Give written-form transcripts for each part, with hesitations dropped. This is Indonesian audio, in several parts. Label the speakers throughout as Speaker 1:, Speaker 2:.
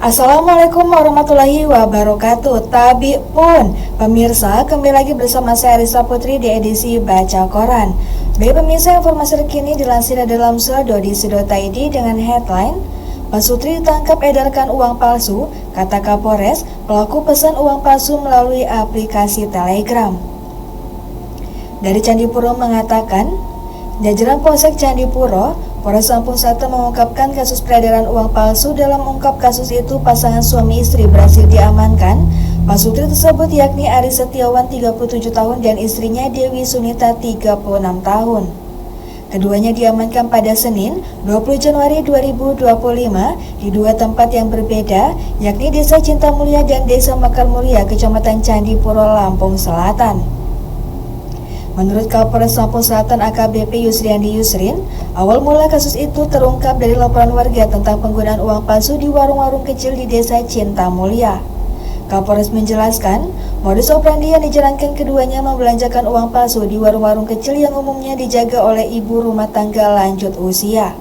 Speaker 1: Assalamualaikum warahmatullahi wabarakatuh. Tabi pun pemirsa, kembali lagi bersama saya Arisa Putri di edisi Baca Koran. Baik pemirsa, informasi terkini dilansir dalam Sudodi.id dengan headline Pak Sutri ditangkap edarkan uang palsu, kata Kapolres, pelaku pesan uang palsu melalui aplikasi Telegram. Dari Candipuro mengatakan, jajaran Polsek Candipuro, Polres Lampung Selatan mengungkapkan kasus peredaran uang palsu. Dalam mengungkap kasus itu, pasangan suami istri berhasil diamankan. Pak Sutri tersebut yakni Ari Setiawan 37 tahun dan istrinya Dewi Sunita 36 tahun. Keduanya diamankan pada Senin 20 Januari 2025 di dua tempat yang berbeda, yakni Desa Cinta Mulia dan Desa Mekar Mulia, Kecamatan Candipuro, Lampung Selatan. Menurut Kapolres Lampung Selatan AKBP Yusriandi Yusrin, awal mula kasus itu terungkap dari laporan warga tentang penggunaan uang palsu di warung-warung kecil di Desa Cinta Mulia. Kapolres menjelaskan, modus operandi yang dijalankan keduanya membelanjakan uang palsu di warung-warung kecil yang umumnya dijaga oleh ibu rumah tangga lanjut usia.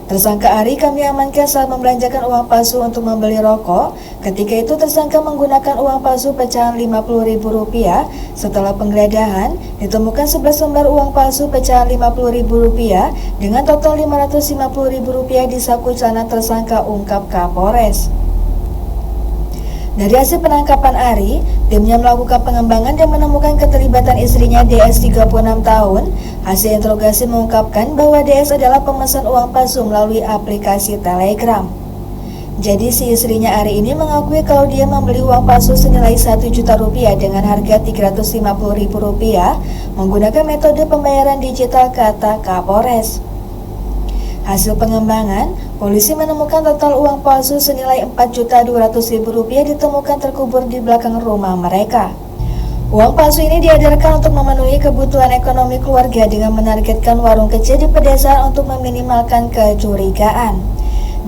Speaker 1: Tersangka Ari kami amankan saat membelanjakan uang palsu untuk membeli rokok. Ketika itu tersangka menggunakan uang palsu pecahan Rp50.000. Setelah penggeledahan, ditemukan 11 lembar uang palsu pecahan Rp50.000 dengan total Rp550.000 di saku celana tersangka, ungkap Kapolres. Dari hasil penangkapan Ari, timnya melakukan pengembangan dan menemukan keterlibatan istrinya DS 36 tahun. Hasil interogasi mengungkapkan bahwa DS adalah pemesan uang palsu melalui aplikasi Telegram. Jadi si istrinya Ari ini mengakui kalau dia membeli uang palsu senilai Rp1 juta dengan harga Rp350.000 menggunakan metode pembayaran digital, kata Kapolres. Hasil pengembangan, polisi menemukan total uang palsu senilai Rp4.200.000 ditemukan terkubur di belakang rumah mereka. Uang palsu ini diedarkan untuk memenuhi kebutuhan ekonomi keluarga dengan menargetkan warung kecil di pedesaan untuk meminimalkan kecurigaan.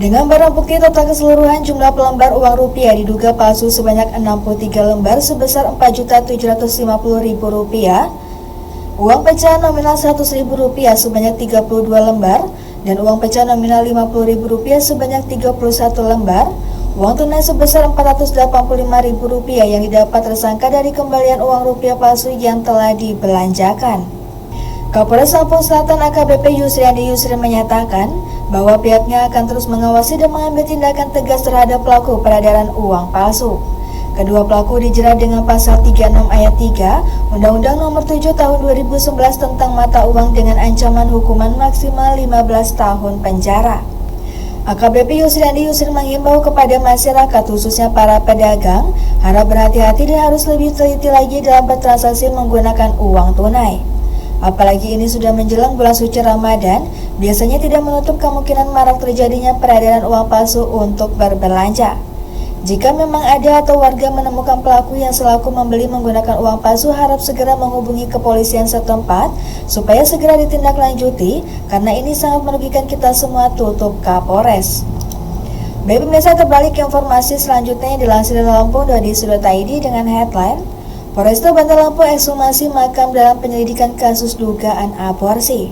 Speaker 1: Dengan barang bukti total keseluruhan jumlah pelembar uang rupiah diduga palsu sebanyak 63 lembar sebesar Rp4.750.000, uang pecahan nominal Rp100.000 sebanyak 32 lembar, dan uang pecahan nominal Rp50.000 sebanyak 31 lembar, uang tunai sebesar Rp485.000 yang didapat tersangka dari kembalian uang rupiah palsu yang telah dibelanjakan. Kapolres Lampung Selatan AKBP Yusriandi Yusrin menyatakan bahwa pihaknya akan terus mengawasi dan mengambil tindakan tegas terhadap pelaku peredaran uang palsu. Kedua pelaku dijerat dengan pasal 36 ayat 3 Undang-Undang Nomor 7 Tahun 2011 tentang mata uang dengan ancaman hukuman maksimal 15 tahun penjara. AKBP Yusriandi Yusrin menghimbau kepada masyarakat, khususnya para pedagang, harap berhati-hati dan harus lebih teliti lagi dalam bertransaksi menggunakan uang tunai. Apalagi ini sudah menjelang bulan suci Ramadan, biasanya tidak menutup kemungkinan marak terjadinya peredaran uang palsu untuk berbelanja. Jika memang ada atau warga menemukan pelaku yang selaku membeli menggunakan uang palsu, harap segera menghubungi kepolisian setempat supaya segera ditindaklanjuti, karena ini sangat merugikan kita semua, tutup Kapolres. Baik pemirsa, terbalik informasi selanjutnya yang dilansir dari Lampung.id dengan headline Polresta Bandar Lampung ekshumasi makam dalam penyelidikan kasus dugaan aborsi.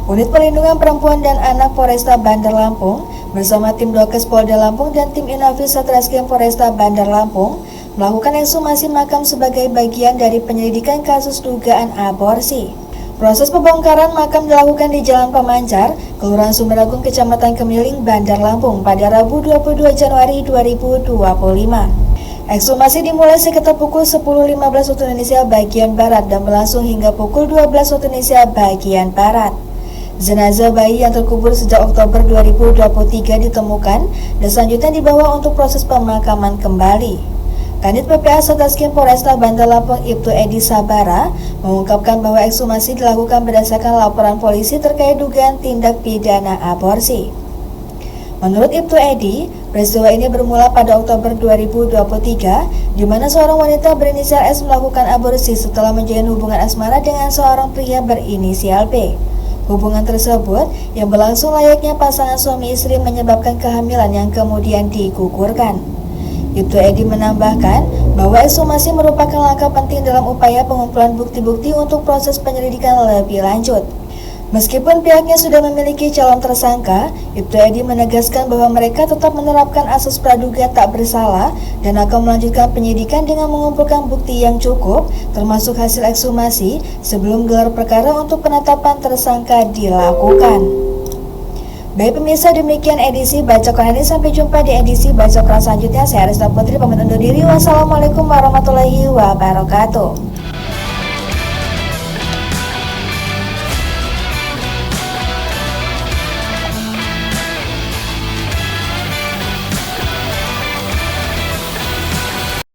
Speaker 1: Unit Perlindungan Perempuan dan Anak Polresta Bandar Lampung bersama tim Dokes Polda Lampung dan tim Inafis Satreskrim Polresta Bandar Lampung melakukan ekshumasi makam sebagai bagian dari penyelidikan kasus dugaan aborsi. Proses pembongkaran makam dilakukan di Jalan Pemancar, Kelurahan Sumber Agung, Kecamatan Kemiling, Bandar Lampung pada Rabu 22 Januari 2025. Ekshumasi dimulai sekitar pukul 10.15 waktu Indonesia bagian Barat dan berlangsung hingga pukul 12 waktu Indonesia bagian Barat. Jenazah bayi yang terkubur sejak Oktober 2023 ditemukan dan selanjutnya dibawa untuk proses pemakaman kembali. Kanit PPA Satreskrim Polresta Bandar Lampung Ibtu Edi Sabara mengungkapkan bahwa ekshumasi dilakukan berdasarkan laporan polisi terkait dugaan tindak pidana aborsi. Menurut Ibtu Edi, peristiwa ini bermula pada Oktober 2023, di mana seorang wanita berinisial S melakukan aborsi setelah menjalin hubungan asmara dengan seorang pria berinisial B. Hubungan tersebut yang berlangsung layaknya pasangan suami istri menyebabkan kehamilan yang kemudian digugurkan. Ibtu Edi menambahkan bahwa ekshumasi merupakan langkah penting dalam upaya pengumpulan bukti-bukti untuk proses penyelidikan lebih lanjut. Meskipun pihaknya sudah memiliki calon tersangka, Ibtu Edy menegaskan bahwa mereka tetap menerapkan asas praduga tak bersalah dan akan melanjutkan penyidikan dengan mengumpulkan bukti yang cukup, termasuk hasil ekshumasi, sebelum gelar perkara untuk penetapan tersangka dilakukan. Baik pemirsa, demikian edisi Bacokan ini. Sampai jumpa di edisi Bacokan selanjutnya. Saya Arista Putri pamit undur diri. Wassalamualaikum warahmatullahi wabarakatuh.